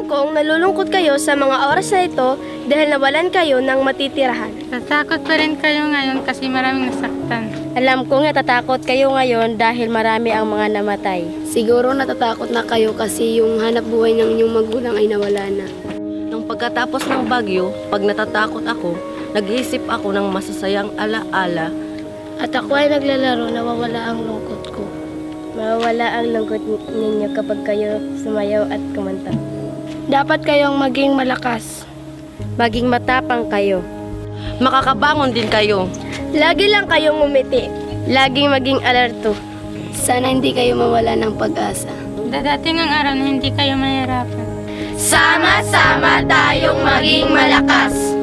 Alam kong nalulungkot kayo sa mga oras na ito dahil nawalan kayo ng matitirahan. Tatakot pa rin kayo ngayon kasi maraming nasaktan. Alam kong natatakot kayo ngayon dahil marami ang mga namatay. Siguro natatakot na kayo kasi yung hanap buhay ng inyong magulang ay nawala na. Nung pagkatapos ng bagyo, pag natatakot ako, nag-iisip ako ng masasayang alaala. At ako ay naglalaro, nawawala ang lungkot ko. Mawawala ang lungkot ninyo kapag kayo sumayaw at kumanta. Dapat kayong maging malakas. Maging matapang kayo. Makakabangon din kayo. Lagi lang kayong ngumiti. Laging maging alerto. Sana hindi kayo mawala ng pag-asa. Dadating ang araw na hindi kayo mahirapan. Sama-sama tayong maging malakas.